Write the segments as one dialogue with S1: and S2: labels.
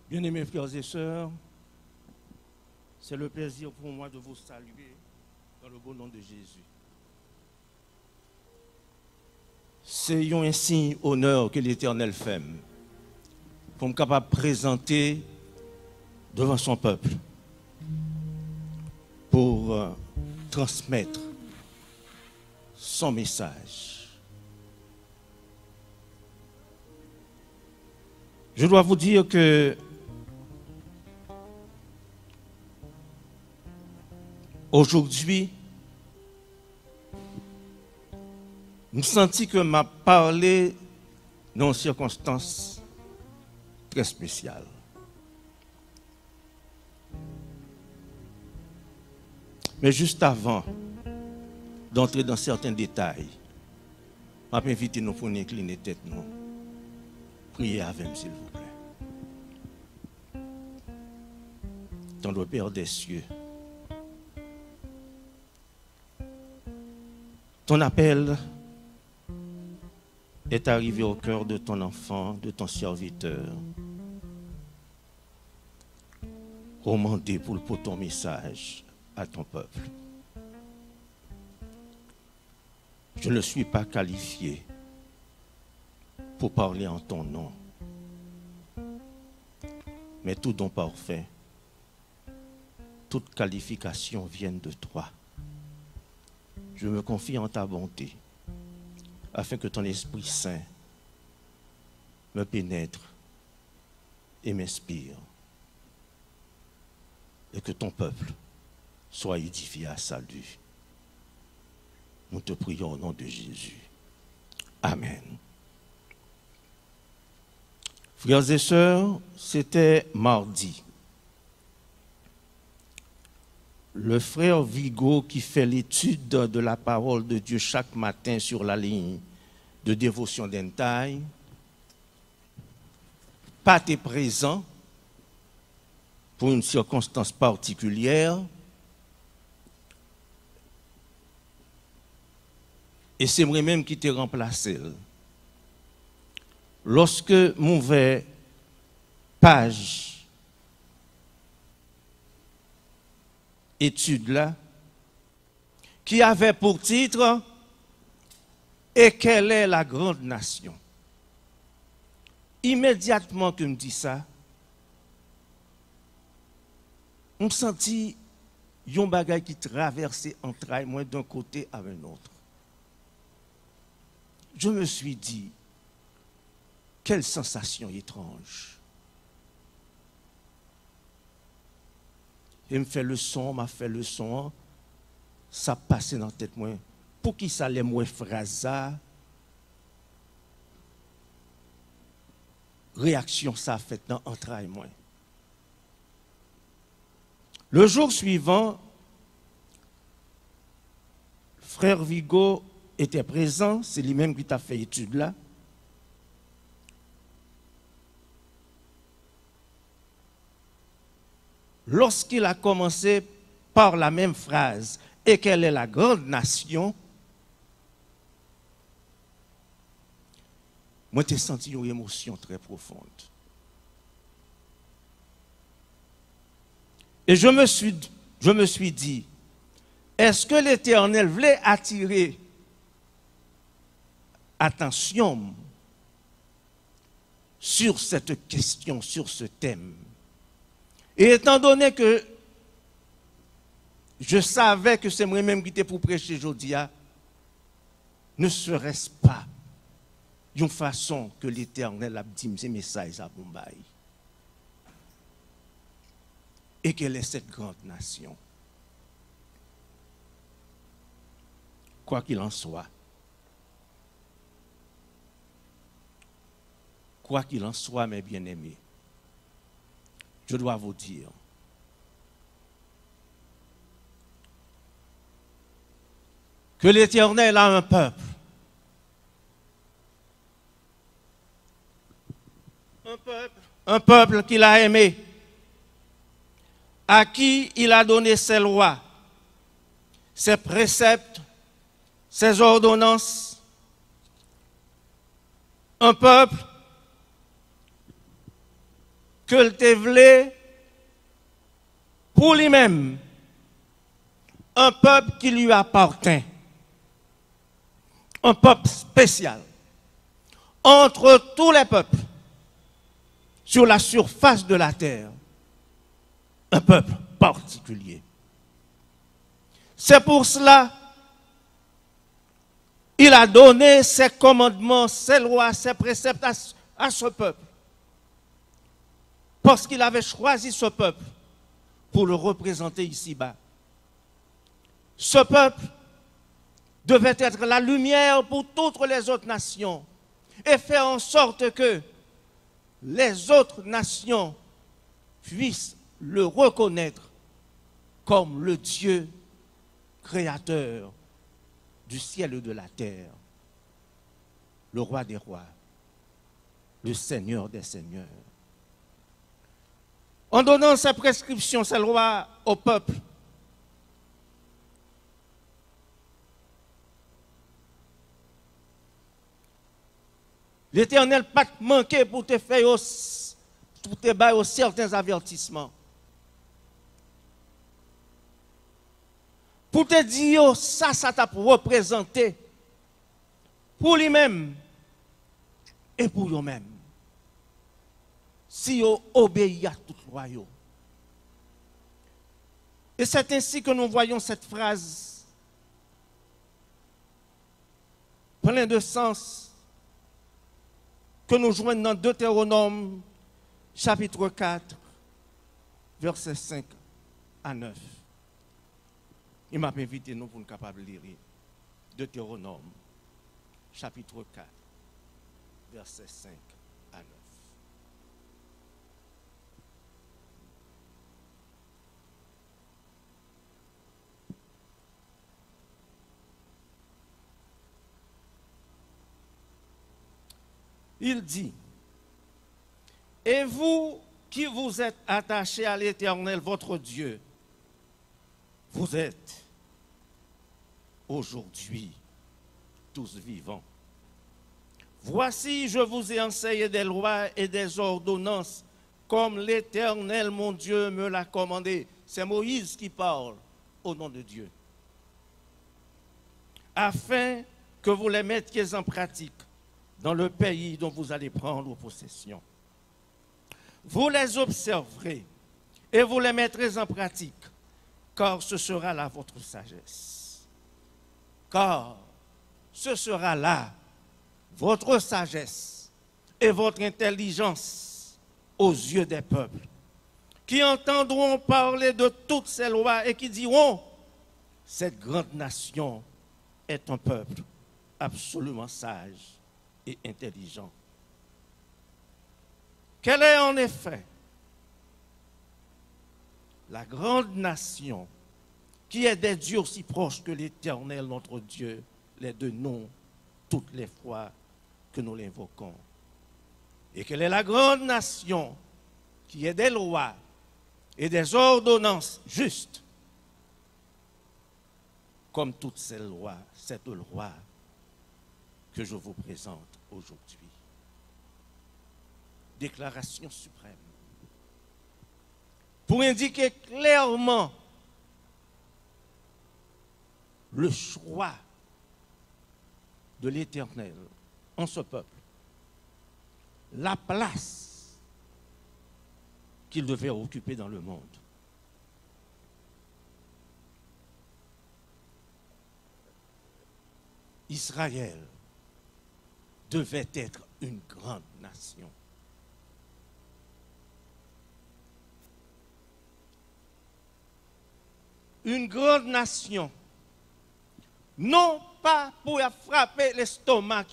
S1: Bien-aimés frères et sœurs, c'est le plaisir pour moi de vous saluer dans le beau nom de Jésus. C'est un signe honneur que l'Éternel fait pour me capable de présenter devant son peuple pour transmettre son message. Je dois vous dire que aujourd'hui, je me sens que m'a parlé dans une circonstance très spéciale. Mais juste avant d'entrer dans certains détails, je vais inviter nous pour nous incliner tête nous. Priez avec moi, s'il vous plaît. Dans le Père des cieux, ton appel est arrivé au cœur de ton enfant, de ton serviteur. Commandé pour ton message à ton peuple. Je ne suis pas qualifié pour parler en ton nom. Mais tout don parfait, toute qualification viennent de toi. Je me confie en ta bonté, afin que ton Esprit Saint me pénètre et m'inspire, et que ton peuple soit édifié à salut. Nous te prions au nom de Jésus. Amen. Frères et sœurs, c'était mardi. Le frère Vigo, qui fait l'étude de la parole de Dieu chaque matin sur la ligne de dévotion d'Entaille, pas été présent pour une circonstance particulière. Et c'est moi-même qui t'ai remplacé. Lorsque mon page étude là, qui avait pour titre « Et quelle est la grande nation ?» Immédiatement que je me dis ça, on sentit un bagage qui traversait entrailles moi d'un côté à un autre. Je me suis dit, quelle sensation étrange. Et m'a fait le son, ça passait dans la tête moi. Pour qui ça allait moi phrase réaction ça a fait dans entrailles moi. Le jour suivant, frère Vigo était présent, c'est lui-même qui t'a fait étude là. Lorsqu'il a commencé par la même phrase, et quelle est la grande nation, moi j'ai senti une émotion très profonde. Et je me suis dit, est-ce que l'Éternel voulait attirer attention sur cette question, sur ce thème? Et étant donné que je savais que c'est moi-même qui était pour prêcher aujourd'hui, ne serait-ce pas d'une façon que l'Éternel a dit ces messages à Bombay? Et quelle est cette grande nation? Quoi qu'il en soit, mes bien-aimés, je dois vous dire que l'Éternel a un peuple. Un peuple qu'il a aimé, à qui il a donné ses lois, ses préceptes, ses ordonnances. Un peuple que le te pour lui-même, un peuple qui lui appartient, un peuple spécial, entre tous les peuples, sur la surface de la terre, un peuple particulier. C'est pour cela qu'il a donné ses commandements, ses lois, ses préceptes à ce peuple. Parce qu'il avait choisi ce peuple pour le représenter ici-bas. Ce peuple devait être la lumière pour toutes les autres nations et faire en sorte que les autres nations puissent le reconnaître comme le Dieu créateur du ciel et de la terre, le roi des rois, le Seigneur des seigneurs. En donnant ces prescriptions, ces lois au peuple, l'Éternel n'a pas manqué pour te faire pour te bailler certains avertissements. Pour te dire, ça t'a représenté pour lui-même et pour lui-même. Si vous obéissez à toute loi. Et c'est ainsi que nous voyons cette phrase pleine de sens que nous joignons dans Deutéronome chapitre 4, versets 5 à 9. Il m'a invité nous pour nous capables de lire Deutéronome chapitre 4, versets 5 à 9. Il dit, et vous qui vous êtes attachés à l'Éternel, votre Dieu, vous êtes aujourd'hui tous vivants. Voici, je vous ai enseigné des lois et des ordonnances, comme l'Éternel, mon Dieu, me l'a commandé. C'est Moïse qui parle au nom de Dieu. Afin que vous les mettiez en pratique dans le pays dont vous allez prendre possession. Vous les observerez et vous les mettrez en pratique, car ce sera là votre sagesse. Car ce sera là votre sagesse et votre intelligence aux yeux des peuples, qui entendront parler de toutes ces lois et qui diront, cette grande nation est un peuple absolument sage et intelligent. Quelle est en effet la grande nation qui est des dieux aussi proches que l'Éternel, notre Dieu, les deux noms, toutes les fois que nous l'invoquons. Et quelle est la grande nation qui est des lois et des ordonnances justes, comme toutes ces lois, cette loi que je vous présente aujourd'hui. Déclaration suprême. Pour indiquer clairement le choix de l'Éternel en ce peuple, la place qu'il devait occuper dans le monde. Israël devait être une grande nation. Une grande nation, non pas pour frapper l'estomac,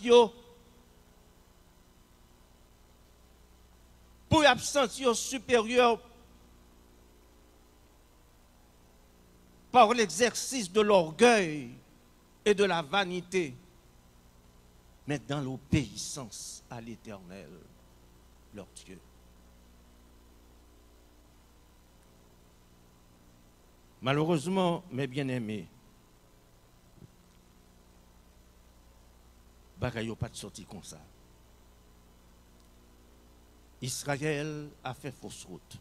S1: pour se sentir supérieur par l'exercice de l'orgueil et de la vanité, mais dans l'obéissance à l'Éternel, leur Dieu. Malheureusement, mes bien-aimés, bagaille pas de sorti comme ça. Israël a fait fausse route.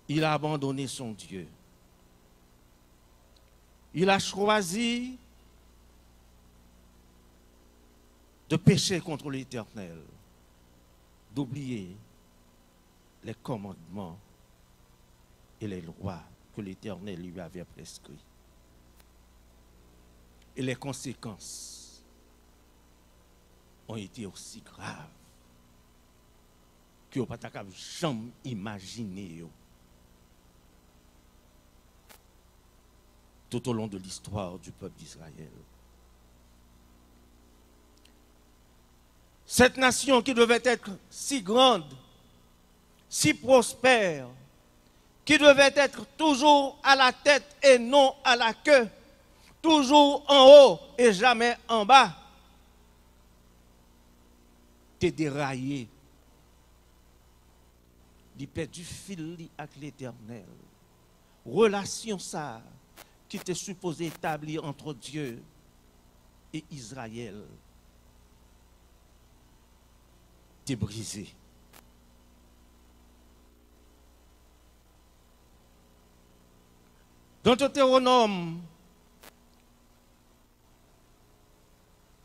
S1: Il a abandonné son Dieu. Il a choisi de pécher contre l'Éternel, d'oublier les commandements et les lois que l'Éternel lui avait prescrits. Et les conséquences ont été aussi graves que vous ne pouvez jamais imaginer tout au long de l'histoire du peuple d'Israël. Cette nation qui devait être si grande, si prospère, qui devait être toujours à la tête et non à la queue, toujours en haut et jamais en bas, t'es déraillé. Il perd du fil avec l'Éternel. Relation ça qui était supposée établir entre Dieu et Israël. T'es brisé. Dans Deutéronome,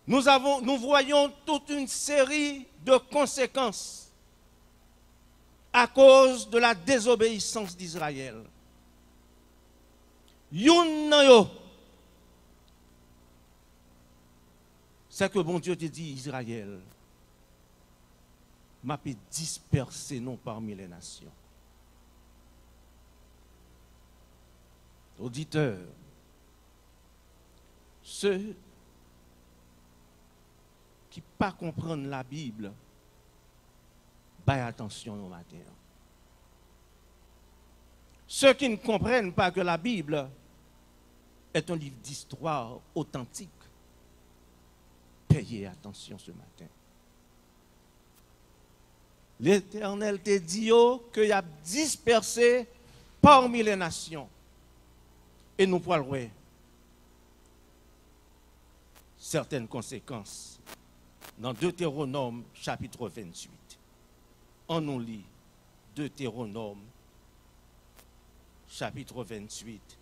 S1: nous voyons toute une série de conséquences à cause de la désobéissance d'Israël. C'est que bon Dieu te dit, Israël, m'a fait disperser non parmi les nations. Auditeurs, ceux qui ne pas comprendre la Bible, baillez attention au matin. Ceux qui ne comprennent pas que la Bible est un livre d'histoire authentique, payez attention ce matin. L'Éternel te dit qu'il a dispersé parmi les nations. Et nous pouvons certaines conséquences dans Deutéronome chapitre 28. On nous lit Deutéronome chapitre 28,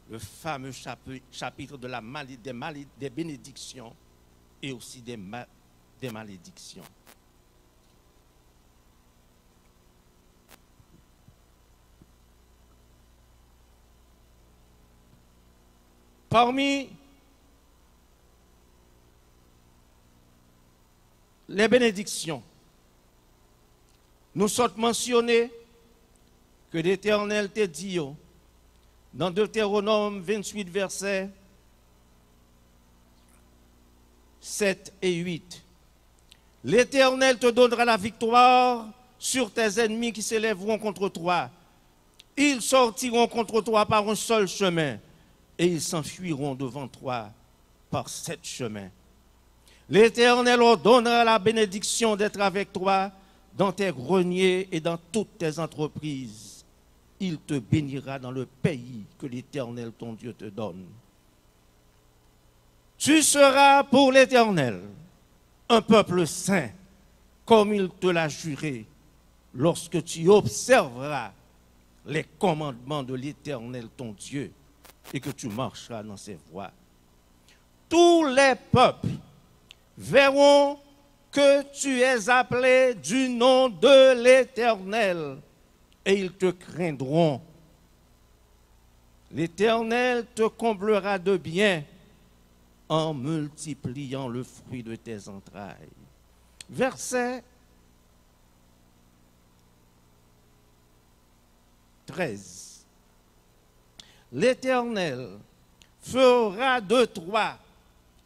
S1: le fameux chapitre de des bénédictions et aussi des malédictions. Parmi les bénédictions, nous sommes mentionnés que l'Éternel te dit dans Deutéronome 28, versets 7 et 8. L'Éternel te donnera la victoire sur tes ennemis qui s'élèveront contre toi. Ils sortiront contre toi par un seul chemin et ils s'enfuiront devant toi par 7 chemins. L'Éternel ordonnera la bénédiction d'être avec toi dans tes greniers et dans toutes tes entreprises. Il te bénira dans le pays que l'Éternel ton Dieu te donne. Tu seras pour l'Éternel un peuple saint, comme il te l'a juré, lorsque tu observeras les commandements de l'Éternel ton Dieu et que tu marcheras dans ses voies. Tous les peuples verront que tu es appelé du nom de l'Éternel et ils te craindront. L'Éternel te comblera de bien en multipliant le fruit de tes entrailles. Verset 13. L'Éternel fera de toi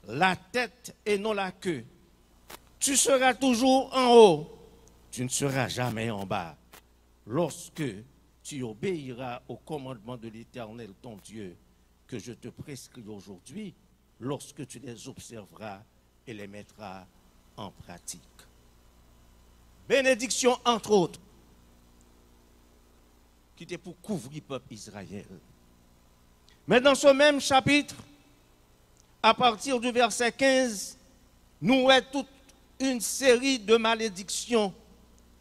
S1: la tête et non la queue. Tu seras toujours en haut, tu ne seras jamais en bas. Lorsque tu obéiras au commandement de l'Éternel ton Dieu que je te prescris aujourd'hui, lorsque tu les observeras et les mettras en pratique. Bénédiction entre autres, qui était pour couvrir le peuple Israël. Mais dans ce même chapitre, à partir du verset 15, nous avons toute une série de malédictions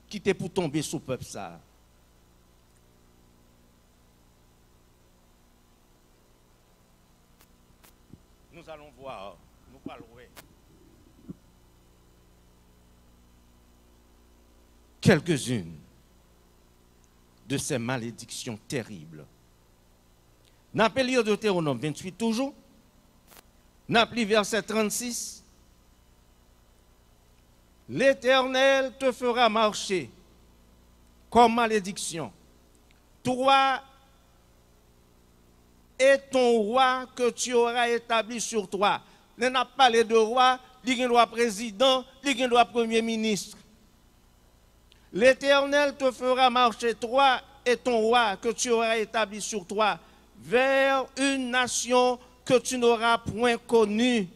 S1: qui étaient pour tomber sous le peuple ça. Nous allons voir, nous parlerons. Quelques-unes de ces malédictions terribles. N'a pas lire Deutéronome 28 toujours. N'a pas verset 36. L'Éternel te fera marcher comme malédiction. Toi et ton roi que tu auras établi sur toi. On n'a pas parlé de roi, il y a un roi président, il y a un roi premier ministre. L'Éternel te fera marcher, toi et ton roi que tu auras établi sur toi, vers une nation que tu n'auras point connue,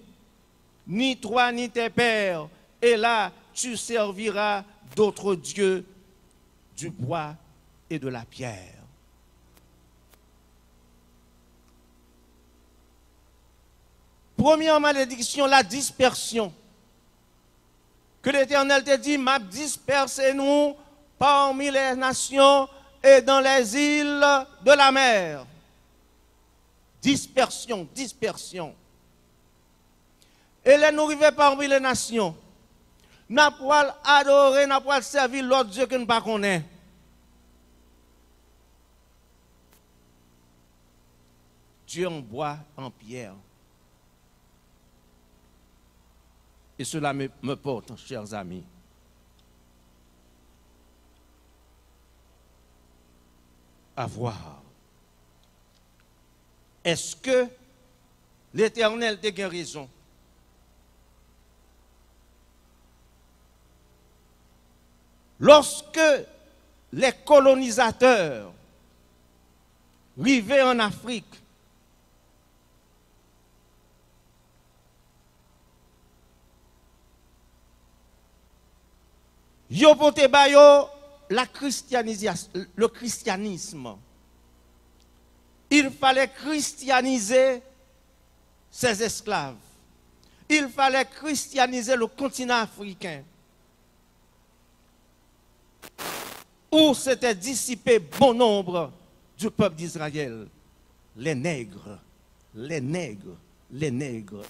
S1: ni toi ni tes pères. Et là, tu serviras d'autres dieux, du bois et de la pierre. Première malédiction, la dispersion. Que l'Éternel te dit, m'a dispersé nous parmi les nations et dans les îles de la mer. Dispersion, dispersion. Et là, nous arrivons parmi les nations. N'a pas adorer, n'a pas servir l'autre Dieu que nous ne connaissons pas. Dieu en bois, en pierre. Et cela me porte, chers amis, à voir. Est-ce que l'Éternel te gagne raison? Lorsque les colonisateurs arrivaient en Afrique, yo pote bayo le christianisme. Il fallait christianiser ses esclaves. Il fallait christianiser le continent africain. Où s'était dissipé bon nombre du peuple d'Israël. Les nègres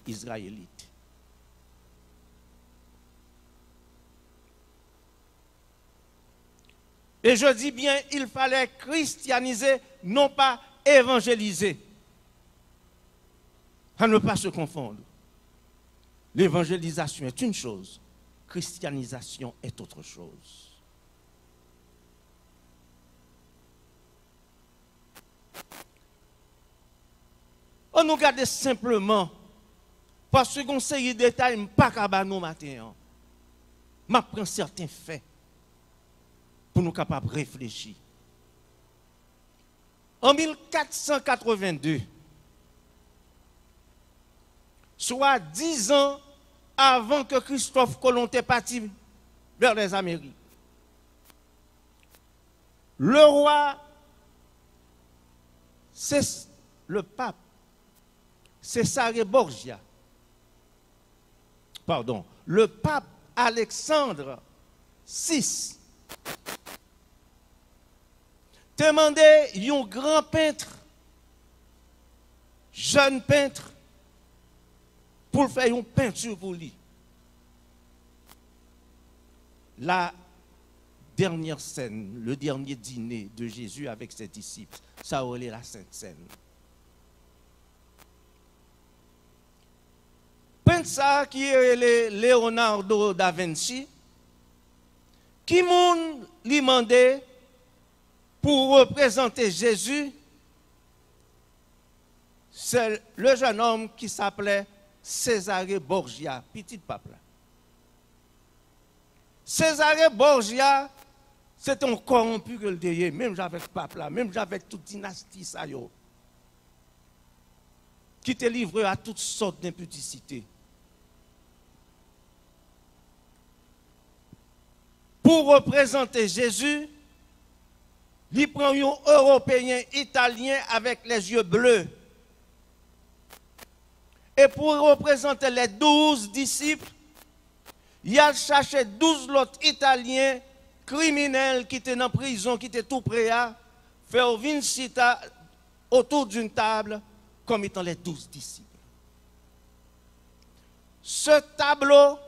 S1: israélites. Et je dis bien, il fallait christianiser, non pas évangéliser. À ne pas se confondre. L'évangélisation est une chose, christianisation est autre chose. On nous regarde simplement, parce qu'on sait les détails, pas qu'à nous matin. Je prends certains faits pour nous capables de réfléchir. En 1482, soit 10 ans avant que Christophe Colomb est parti vers les Amériques, le roi, c'est le pape, César Borgia, pardon, le pape Alexandre VI, demandait un grand peintre, jeune peintre, pour faire une peinture pour lui. La dernière scène, le dernier dîner de Jésus avec ses disciples, ça aurait la Sainte Seine. Peintre ça qui est Leonardo da Vinci, qui moun lui demandait pour représenter Jésus, c'est le jeune homme qui s'appelait Césarée Borgia, petit pape là. Césarée Borgia, c'est un corrompu que le déyé, même avec le pape là, même avec toute dynastie ça yo, qui était livré à toutes sortes d'impudicité. Pour représenter Jésus, il prend un Européen italien avec les yeux bleus. Et pour représenter les 12 disciples, Il a cherché 12 autres Italiens criminels qui étaient en prison, qui étaient tout prêts à faire venir autour d'une table comme étant les 12 disciples. Ce tableau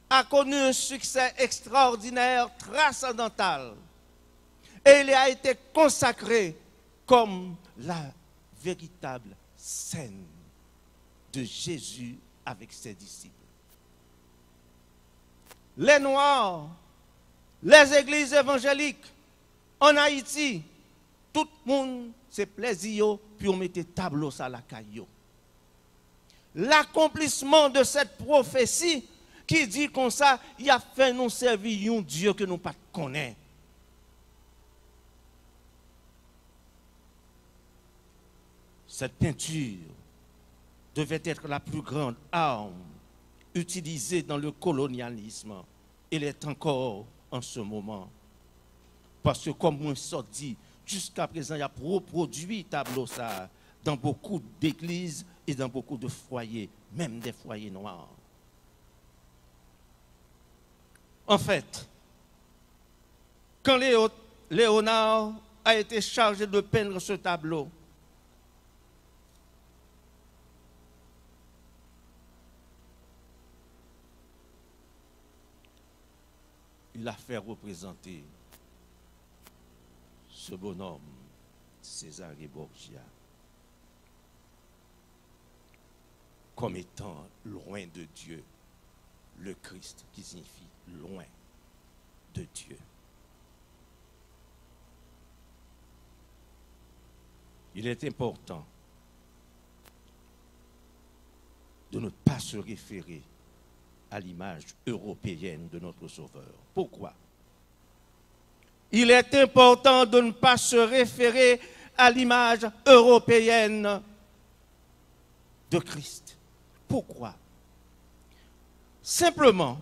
S1: a connu un succès extraordinaire, transcendantal. Et il a été consacré comme la véritable scène de Jésus avec ses disciples. Les Noirs, les églises évangéliques en Haïti, tout le monde s'est plaisir pour mettre tableau à la caillou. L'accomplissement de cette prophétie qui dit comme ça, il a fait nous servir un Dieu que nous ne connaissons pas. Cette peinture devait être la plus grande arme utilisée dans le colonialisme. Elle est encore en ce moment. Parce que comme on s'est dit, jusqu'à présent, il y a reproduit tableau ça dans beaucoup d'églises et dans beaucoup de foyers, même des foyers noirs. En fait, quand Léonard a été chargé de peindre ce tableau, il a fait représenter ce bonhomme, César Borgia, comme étant loin de Dieu, le Christ qui signifie loin de Dieu. Il est important de ne pas se référer à l'image européenne de notre Sauveur. Pourquoi? Il est important de ne pas se référer à l'image européenne de Christ. Pourquoi? Simplement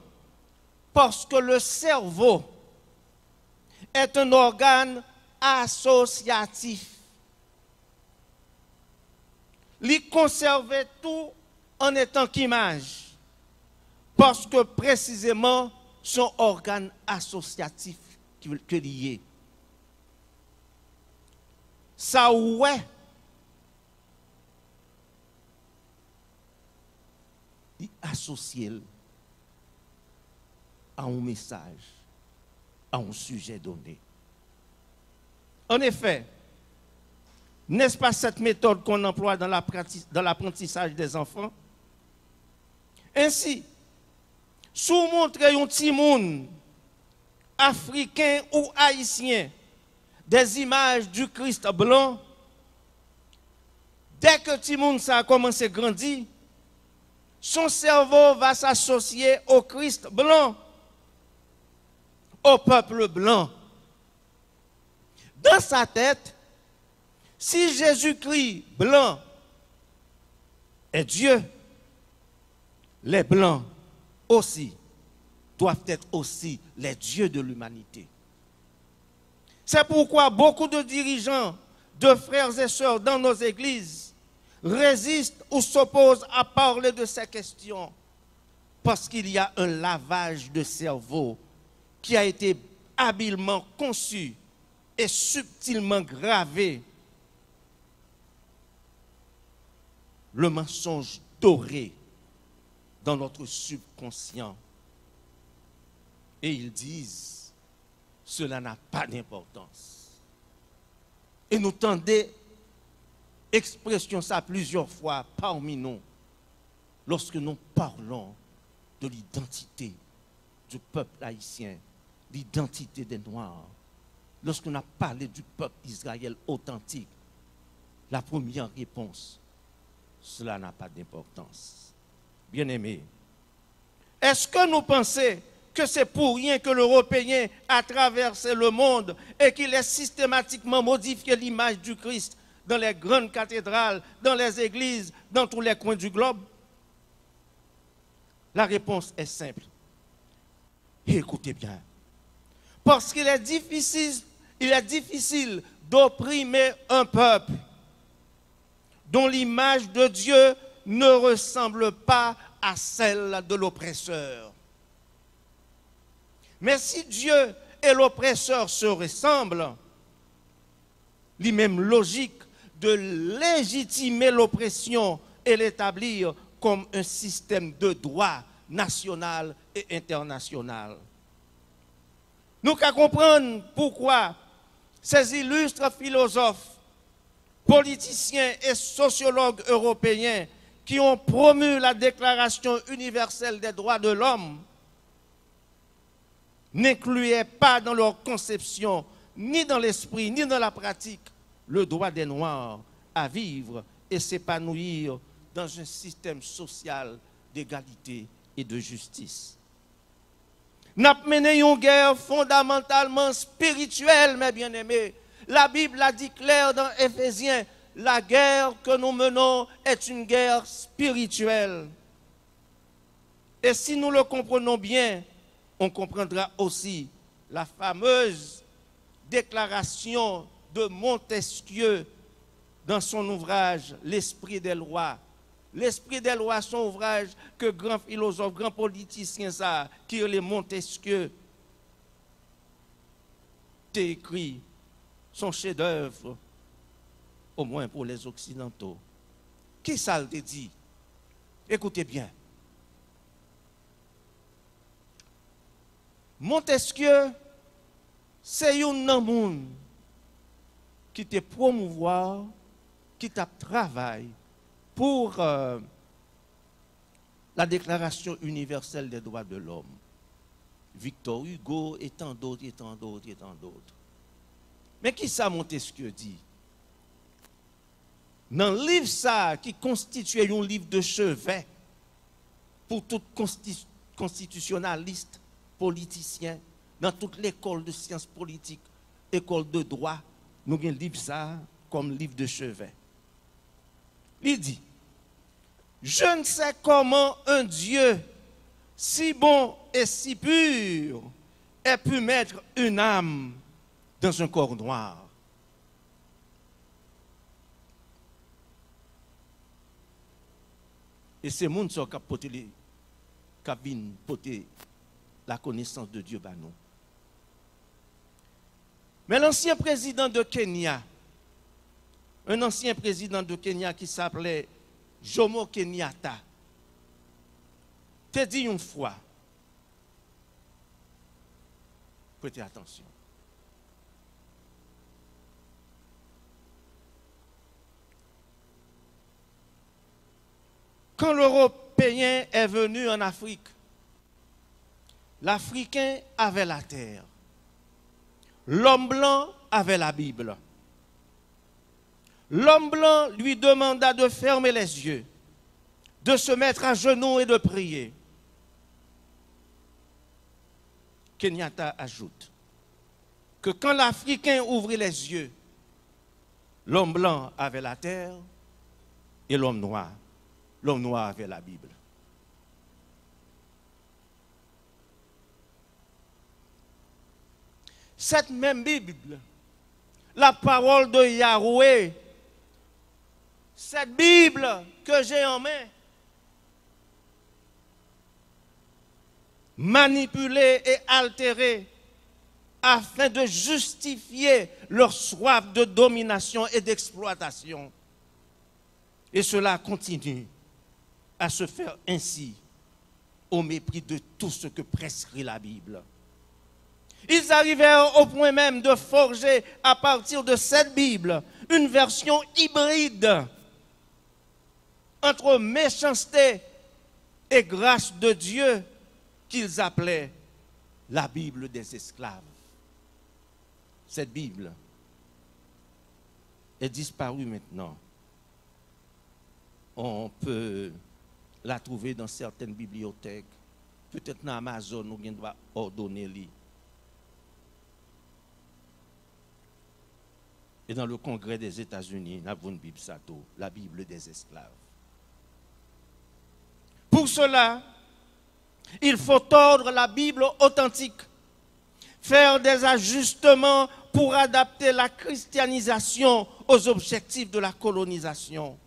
S1: parce que le cerveau est un organe associatif. Il conserve tout en étant qu'image. Parce que précisément, son organe associatif que lié. Ça ouais. Il associe à un message, à un sujet donné. En effet, n'est-ce pas cette méthode qu'on emploie dans l'apprentissage des enfants? Ainsi, si vous montrez un petit monde africain ou haïtien des images du Christ blanc, dès que le petit monde a commencé à grandir, son cerveau va s'associer au Christ blanc, au peuple blanc. Dans sa tête, si Jésus-Christ blanc est Dieu, les blancs aussi doivent être aussi les dieux de l'humanité. C'est pourquoi beaucoup de dirigeants, de frères et sœurs dans nos églises résistent ou s'opposent à parler de ces questions parce qu'il y a un lavage de cerveau qui a été habilement conçu et subtilement gravé. Le mensonge doré dans notre subconscient. Et ils disent, cela n'a pas d'importance. Et nous tendons expression ça plusieurs fois parmi nous, lorsque nous parlons de l'identité du peuple haïtien, l'identité des Noirs. Lorsqu'on a parlé du peuple d'Israël authentique, la première réponse, cela n'a pas d'importance. Bien-aimés, est-ce que nous pensons que c'est pour rien que l'Européen a traversé le monde et qu'il ait systématiquement modifié l'image du Christ dans les grandes cathédrales, dans les églises, dans tous les coins du globe? La réponse est simple. Et écoutez bien. Parce qu'il est difficile d'opprimer un peuple dont l'image de Dieu ne ressemble pas à celle de l'oppresseur. Mais si Dieu et l'oppresseur se ressemblent, il est même logique de légitimer l'oppression et l'établir comme un système de droit national et international. Nous qu'à comprendre pourquoi ces illustres philosophes, politiciens et sociologues européens qui ont promu la Déclaration universelle des droits de l'homme n'incluaient pas dans leur conception, ni dans l'esprit, ni dans la pratique, le droit des Noirs à vivre et s'épanouir dans un système social d'égalité et de justice. Nous avons mené une guerre fondamentalement spirituelle, mes bien-aimés. La Bible a dit clair dans Éphésiens, la guerre que nous menons est une guerre spirituelle. Et si nous le comprenons bien, on comprendra aussi la fameuse déclaration de Montesquieu dans son ouvrage L'Esprit des lois. L'Esprit des lois, son ouvrage que grand philosophe, grand politicien, ça, qui est Montesquieu, t'a écrit son chef-d'œuvre, au moins pour les Occidentaux. Qui ça le dit? Écoutez bien. Montesquieu, c'est un monde qui te promouvoir, qui t'a travaillé pour la Déclaration universelle des droits de l'homme. Victor Hugo et tant d'autres, et tant d'autres, et tant d'autres. Mais qui ça Montesquieu dit? Dans le livre ça, qui constituait un livre de chevet pour tout constitutionnaliste, politicien, dans toute l'école de sciences politiques, école de droit, nous avons un livre ça comme livre de chevet. Il dit, je ne sais comment un Dieu si bon et si pur ait pu mettre une âme dans un corps noir. Et c'est monde qui a porté la connaissance de Dieu par nous. Mais l'ancien président de Kenya, un ancien président de Kenya qui s'appelait Jomo Kenyatta, t'a dit une fois, prêtez attention. Quand l'Européen est venu en Afrique, l'Africain avait la terre. L'homme blanc avait la Bible. L'homme blanc lui demanda de fermer les yeux, de se mettre à genoux et de prier. Kenyatta ajoute que quand l'Africain ouvrit les yeux, l'homme blanc avait la terre et l'homme noir avait la Bible. Cette même Bible, la parole de Yahweh, cette Bible que j'ai en main, manipulée et altérée afin de justifier leur soif de domination et d'exploitation. Et cela continue à se faire ainsi au mépris de tout ce que prescrit la Bible. Ils arrivèrent au point même de forger à partir de cette Bible une version hybride entre méchanceté et grâce de Dieu qu'ils appelaient la Bible des esclaves. Cette Bible est disparue maintenant. On peut la trouver dans certaines bibliothèques, peut-être dans Amazon, où on doit ordonner li. Et dans le Congrès des États-Unis, nous avons une Bible Sato, la Bible des esclaves. Pour cela, il faut tordre la Bible authentique, faire des ajustements pour adapter la christianisation aux objectifs de la colonisation.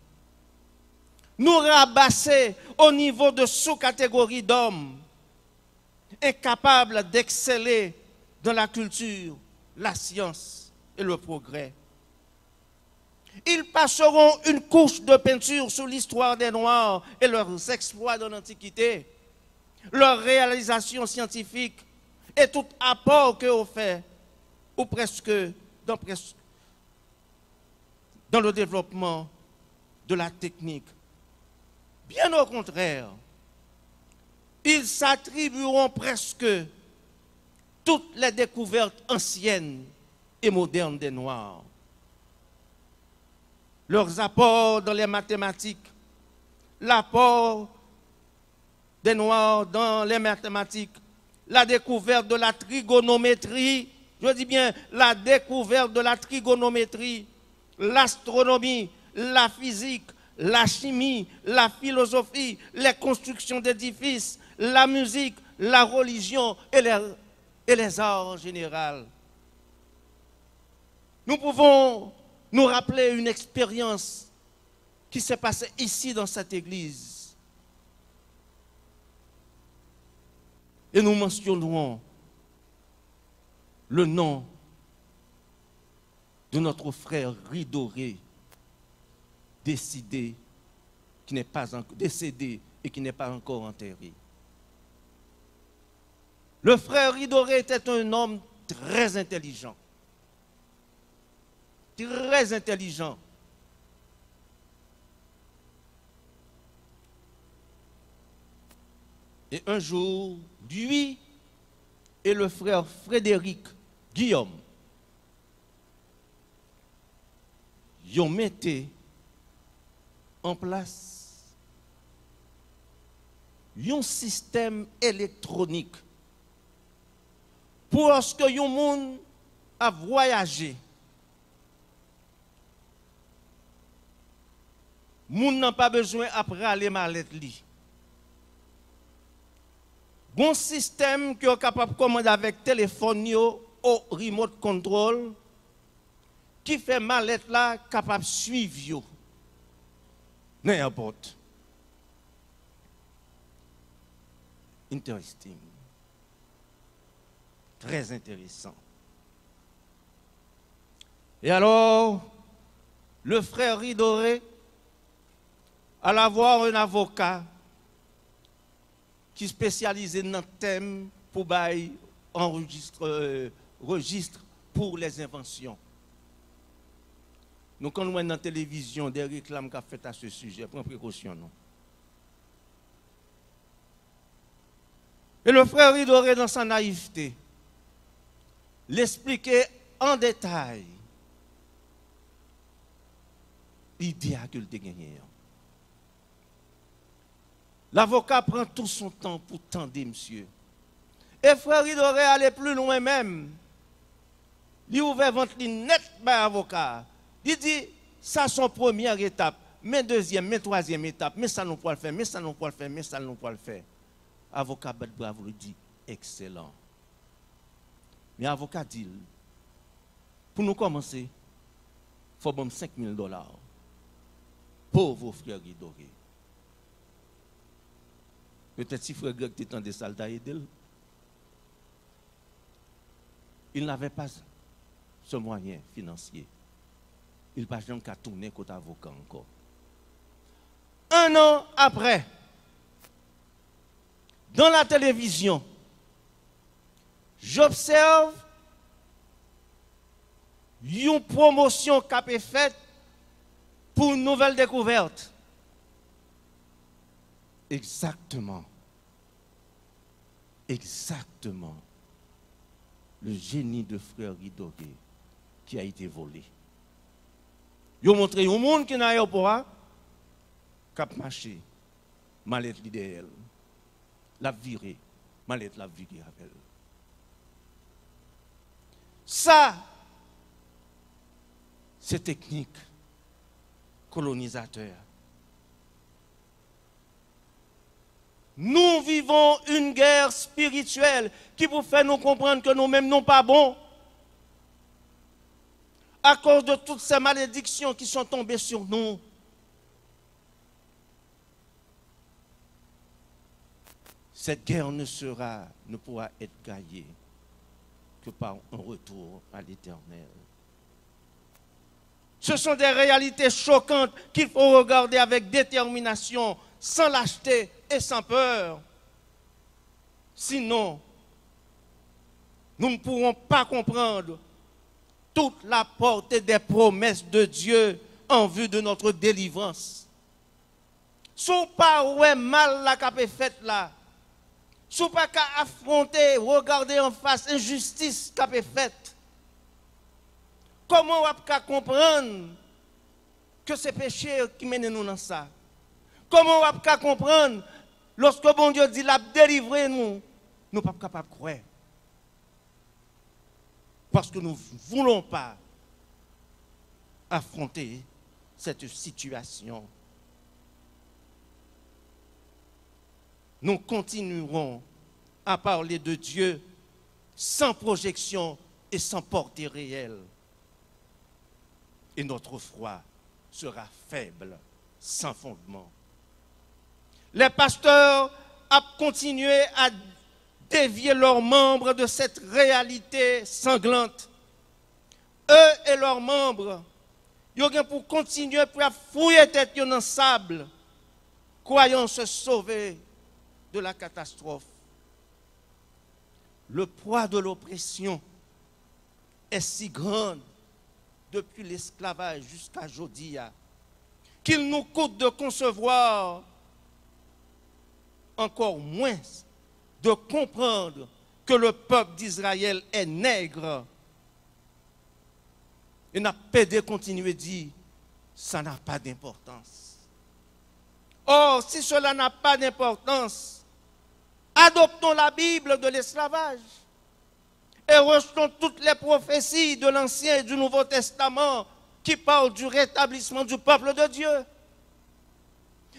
S1: Nous rabasser au niveau de sous-catégories d'hommes incapables d'exceller dans la culture, la science et le progrès. Ils passeront une couche de peinture sur l'histoire des Noirs et leurs exploits dans l'Antiquité, leurs réalisations scientifiques et tout apport qu'eux ont fait, ou presque dans le développement de la technique. Bien au contraire, ils s'attribueront presque toutes les découvertes anciennes et modernes des Noirs. Leurs apports dans les mathématiques, l'apport des Noirs dans les mathématiques, la découverte de la trigonométrie, je dis bien la découverte de la trigonométrie, l'astronomie, la physique, la chimie, la philosophie, les constructions d'édifices, la musique, la religion et les arts en général. Nous pouvons nous rappeler une expérience qui s'est passée ici dans cette église. Et nous mentionnerons le nom de notre frère Ridoré, décédé et qui n'est pas encore enterré. Le frère Ridoré était un homme très intelligent. Très intelligent. Et un jour, lui et le frère Frédéric Guillaume, ils ont mis en place un système électronique pour lorsque un monde a voyagé, moun n'a pas besoin après aller mallette li. Bon système qui est capable de commander avec téléphone au remote control qui fait mallette là capable de suivre yo. N'importe. Interesting. Très intéressant. Et alors, le frère Ridoré allait avoir un avocat qui spécialisait dans le thème pour bailler registre pour les inventions. Donc, quand nous voyons dans la télévision des réclames qu'a fait à ce sujet, prenez précaution, non? Et le frère Ridoré, dans sa naïveté, l'expliquait en détail l'idée qu'il a gagnée. L'avocat prend tout son temps pour tendre, monsieur. Et frère Ridoré allait plus loin même. Il ouvert ventre net par l'avocat. Il dit, ça c'est la première étape, mais deuxième, mais troisième étape, mais ça nous peut le faire, mais ça nous peut le faire, mais ça nous peut le faire. Avocat bat bravo lui dit, excellent. Mais avocat dit, pour nous commencer, il faut bon $5,000. Pauvre frère Ridoré. Peut-être si frère Greg était en des soldats aidé. Il n'avait pas ce moyen financier. Il n'a pas jamais qu'à tourner côté avocat encore. Un an après, dans la télévision, j'observe une promotion qui a été faite pour une nouvelle découverte. Exactement. Exactement. Le génie de frère Ridoré qui a été volé. Ils ont montré un monde qui n'a pas cap marché, mallette l'idéal, la virée, mallette la virée avec elle. Ça, c'est technique colonisateur. Nous vivons une guerre spirituelle qui vous fait nous comprendre que nous-mêmes non pas bons. À cause de toutes ces malédictions qui sont tombées sur nous. cette guerre ne pourra être gagnée que par un retour à l'Éternel. Ce sont des réalités choquantes qu'il faut regarder avec détermination, sans lâcheté et sans peur. Sinon, nous ne pourrons pas comprendre toute la portée des promesses de Dieu en vue de notre délivrance. Si pas ouais mal la qu'a fait là, si pas qu'à affronter, regarder en face injustice qu'a faite, comment on va comprendre que c'est péché qui mène nous dans ça? Comment on va comprendre lorsque bon Dieu dit la délivrer nous, nous ne sommes pas capables de croire. Parce que nous ne voulons pas affronter cette situation. Nous continuerons à parler de Dieu sans projection et sans portée réelle. Et notre foi sera faible, sans fondement. Les pasteurs ont continué à dévier leurs membres de cette réalité sanglante. Eux et leurs membres, ils ont pour continuer à fouiller tête dans le sable, croyant se sauver de la catastrophe. Le poids de l'oppression est si grand depuis l'esclavage jusqu'à aujourd'hui qu'il nous coûte de concevoir encore moins de comprendre que le peuple d'Israël est nègre. Et n'a pas de continuer à dire, ça n'a pas d'importance. Or, si cela n'a pas d'importance, adoptons la Bible de l'esclavage et rejetons toutes les prophéties de l'Ancien et du Nouveau Testament qui parlent du rétablissement du peuple de Dieu.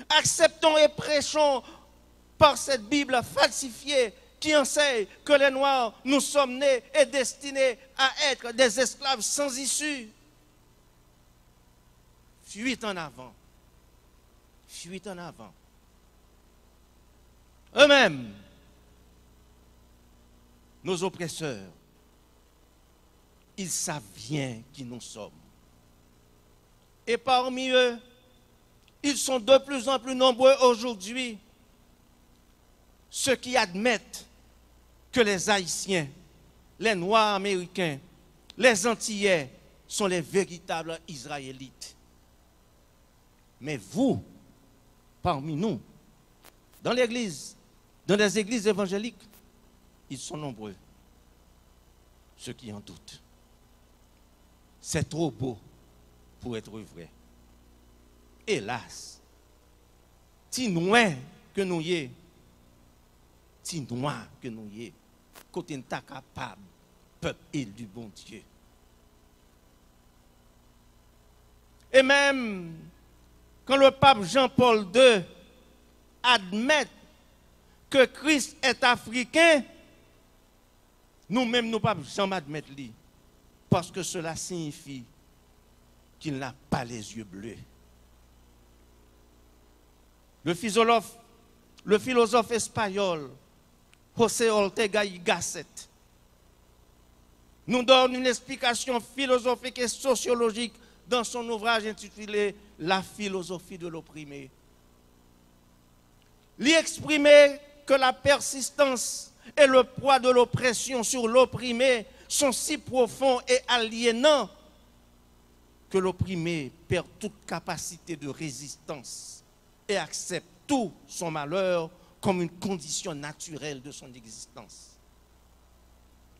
S1: Acceptons et prêchons par cette Bible falsifiée qui enseigne que les Noirs, nous sommes nés et destinés à être des esclaves sans issue. Fuite en avant. Fuite en avant. Eux-mêmes, nos oppresseurs, ils savent bien qui nous sommes. Et parmi eux, ils sont de plus en plus nombreux aujourd'hui, ceux qui admettent que les Haïtiens, les Noirs américains, les Antillais sont les véritables Israélites. Mais vous, parmi nous, dans l'Église, dans les églises évangéliques, ils sont nombreux, ceux qui en doutent. C'est trop beau pour être vrai. Hélas, si loin que nous y est, si noir que nous y est, côté nous pas capable, peuple élu bon Dieu. Et même quand le pape Jean-Paul II admet que Christ est africain, nous-mêmes nous ne pouvons jamais admettre lui, parce que cela signifie qu'il n'a pas les yeux bleus. Le philosophe espagnol José Ortega y Gasset nous donne une explication philosophique et sociologique dans son ouvrage intitulé « La philosophie de l'opprimé ». Il exprimait que la persistance et le poids de l'oppression sur l'opprimé sont si profonds et aliénants que l'opprimé perd toute capacité de résistance et accepte tout son malheur comme une condition naturelle de son existence.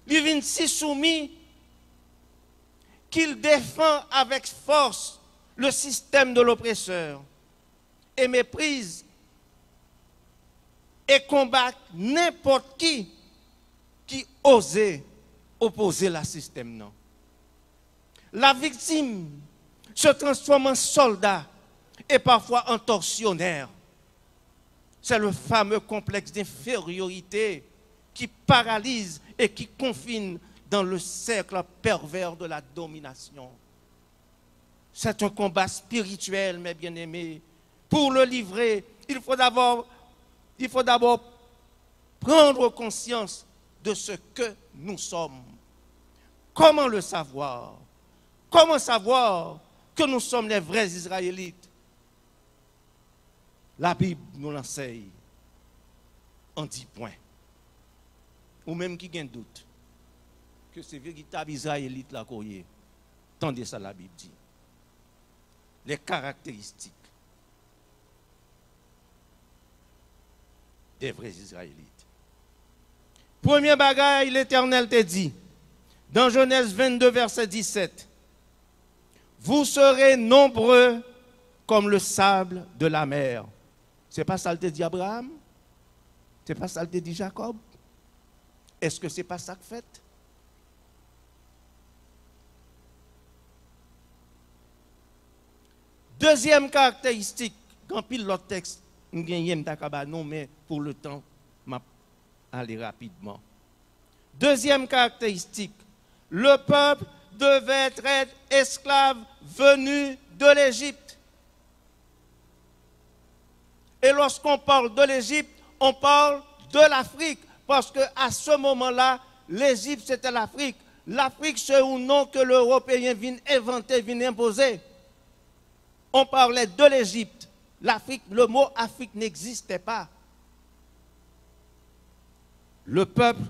S1: Il vient si soumis qu'il défend avec force le système de l'oppresseur et méprise et combat n'importe qui osait opposer le système. Non. La victime se transforme en soldat et parfois en tortionnaire. C'est le fameux complexe d'infériorité qui paralyse et qui confine dans le cercle pervers de la domination. C'est un combat spirituel, mes bien-aimés. Pour le livrer, il faut d'abord prendre conscience de ce que nous sommes. Comment le savoir? Comment savoir que nous sommes les vrais Israélites? La Bible nous l'enseigne en 10 points. Ou même qui a un doute que c'est véritable Israélite là qu'on y est. Tendez ça, la Bible dit. Les caractéristiques des vrais Israélites. Premier bagage, l'Éternel te dit, dans Genèse 22, verset 17, vous serez nombreux comme le sable de la mer. C'est pas ça que te dit Abraham? C'est pas ça que te dit Jacob? Est-ce que c'est pas ça que fait? Deuxième caractéristique, quand pile l'autre texte, non, mais pour le temps, je vais aller rapidement. Deuxième caractéristique, le peuple devait être esclave venu de l'Égypte. Et lorsqu'on parle de l'Égypte, on parle de l'Afrique, parce qu'à ce moment-là, l'Égypte c'était l'Afrique. L'Afrique c'est un nom que l'Européen vient inventer, vient imposer. On parlait de l'Égypte. L'Afrique, le mot Afrique n'existait pas. Le peuple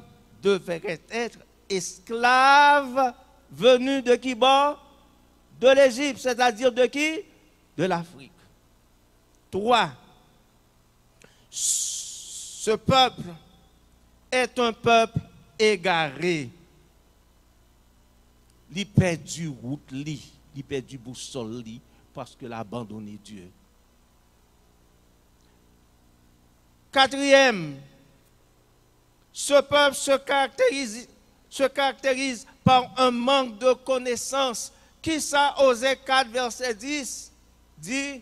S1: devait être esclave venu de qui bord? De l'Égypte, c'est-à-dire de qui? De l'Afrique. 3. Ce peuple est un peuple égaré. Il perd du route, il perd du boussole, parce qu'il a abandonné Dieu. 4, ce peuple se caractérise par un manque de connaissance. Qui ça, Osée 4, verset 10, dit,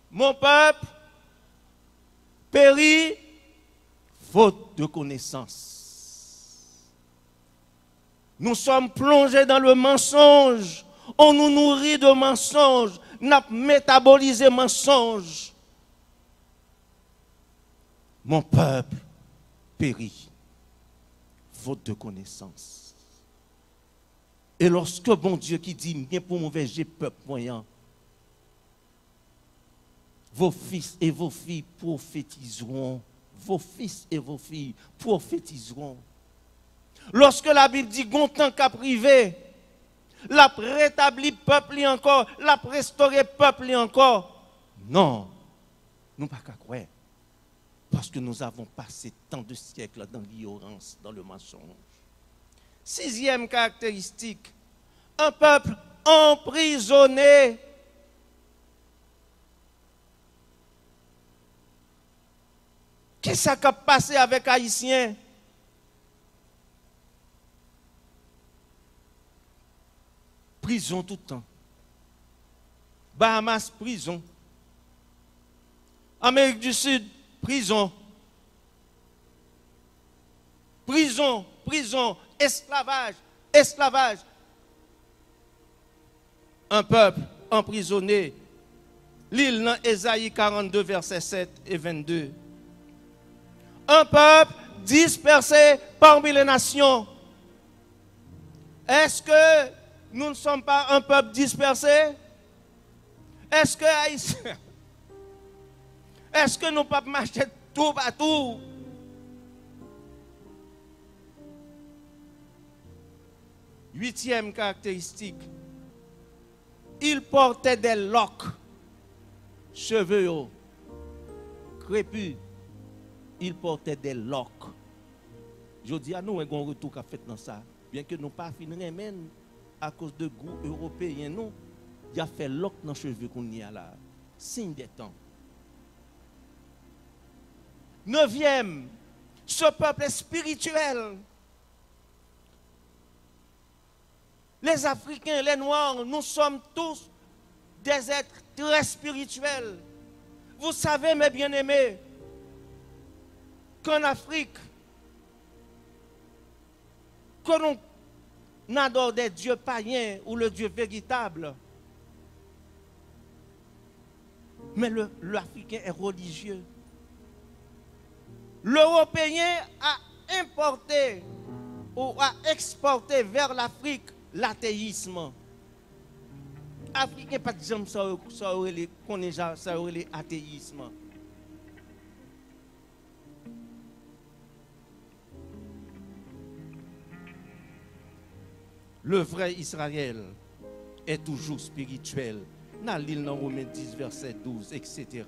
S1: mon peuple périt faute de connaissance. Nous sommes plongés dans le mensonge. On nous nourrit de mensonges. Nous avons métabolisé mensonges. Mon peuple périt faute de connaissance. Et lorsque bon Dieu qui dit, bien pour mauvais j'ai peuple moyen, vos fils et vos filles prophétiseront. Vos fils et vos filles prophétiseront. Lorsque la Bible dit, gon temps qu'à privé, la rétabli peuple encore, la restauré peuple encore. Non, nous pas qu'à croire. Parce que nous avons passé tant de siècles dans l'ignorance, dans le mensonge. 6e caractéristique, un peuple emprisonné. Qu'est-ce qui a passé avec Haïtiens? Prison tout le temps. Bahamas, prison. Amérique du Sud, prison. Prison, prison, esclavage, esclavage. Un peuple emprisonné. L'île dans Ésaïe 42, versets 7 et 22. Un peuple dispersé parmi les nations. Est-ce que nous ne sommes pas un peuple dispersé? Est-ce que Haïtien, est-ce que nous ne pouvons pas marcher tout partout? Huitième caractéristique, il portait des loques, cheveux crépus. Il portait des loques. Je dis à nous, un grand retour qu'a fait dans ça. Bien que nous pas finir même à cause de goût européen, non. Il a fait loques dans les cheveux qu'on y a là. Signe des temps. 9e, ce peuple est spirituel. Les Africains, les Noirs, nous sommes tous des êtres très spirituels. Vous savez, mes bien-aimés, qu'en Afrique, que l'on adore des dieux païens ou le Dieu véritable, mais l'Africain est religieux. l'Européen a importé ou a exporté vers l'Afrique l'athéisme. Africain pas de jambe ça connaît ça l'athéisme. Le vrai Israël est toujours spirituel. Dans l'île dans Romains 10, verset 12, etc.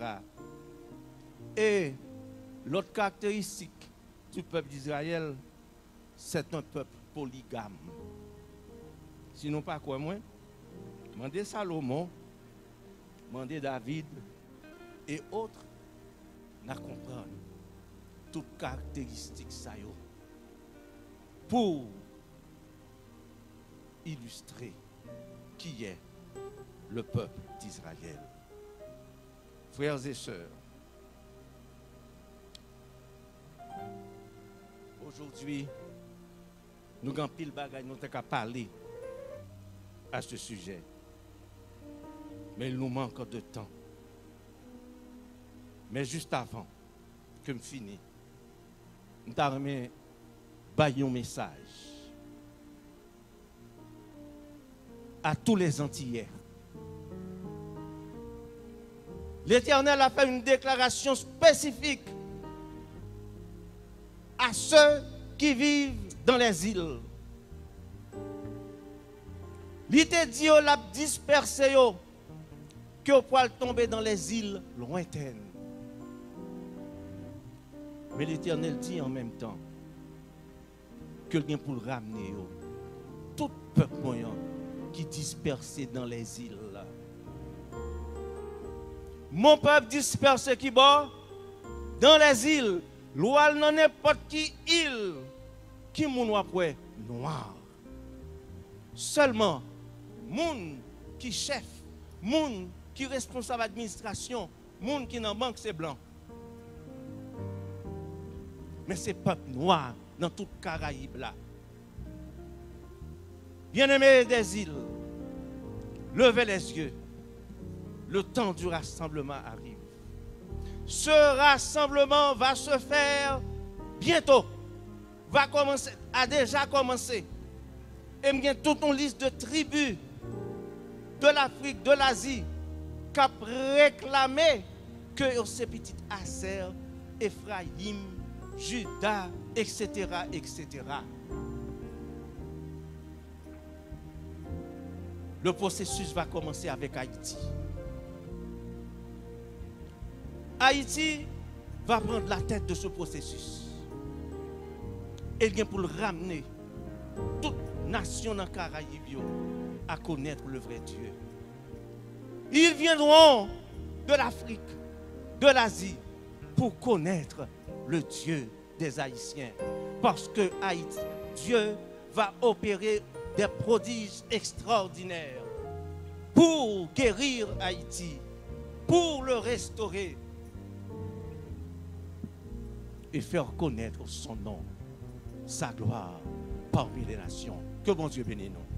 S1: Et l'autre caractéristique du peuple d'Israël, c'est un peuple polygame. Sinon, pas quoi, moi? Mandez Salomon, mandez David et autres, n'a comprendre toutes caractéristiques ça pour illustrer qui est le peuple d'Israël. Frères et sœurs, aujourd'hui, nous avons pile bagaille, nous avons qu'à parler à ce sujet. Mais il nous manque de temps. Mais juste avant que je finisse, nous avons un message à tous les Antillais. L'Éternel a fait une déclaration spécifique à ceux qui vivent dans les îles. Il te dit, on l'a dispersé, que vous pouvez tomber dans les îles lointaines. Mais l'Éternel dit en même temps que quelqu'un pour le ramener, tout peuple moyen qui est dispersé dans les îles. Mon peuple dispersé qui bord dans les îles, l'oual dans n'importe qui île, qui moun après noir. Seulement, moun qui chef, moun qui responsable administration, moun qui dans banque c'est blanc. Mais c'est peuple noir dans toute Caraïbe là. Bien-aimés des îles, levez les yeux. Le temps du rassemblement arrive. Ce rassemblement va se faire bientôt. Va commencer, a déjà commencé. Et il y a toute une liste de tribus de l'Afrique, de l'Asie, qui ont réclamé que ces petites Aser, Ephraïm, Juda, etc., etc. Le processus va commencer avec Haïti. Haïti va prendre la tête de ce processus. Et il vient pour le ramener toute nation dans Caraïbes à connaître le vrai Dieu. Ils viendront de l'Afrique, de l'Asie, pour connaître le Dieu des Haïtiens. Parce que Haïti, Dieu va opérer des prodiges extraordinaires pour guérir Haïti, pour le restaurer et faire connaître son nom, sa gloire parmi les nations. Que bon Dieu bénisse nous.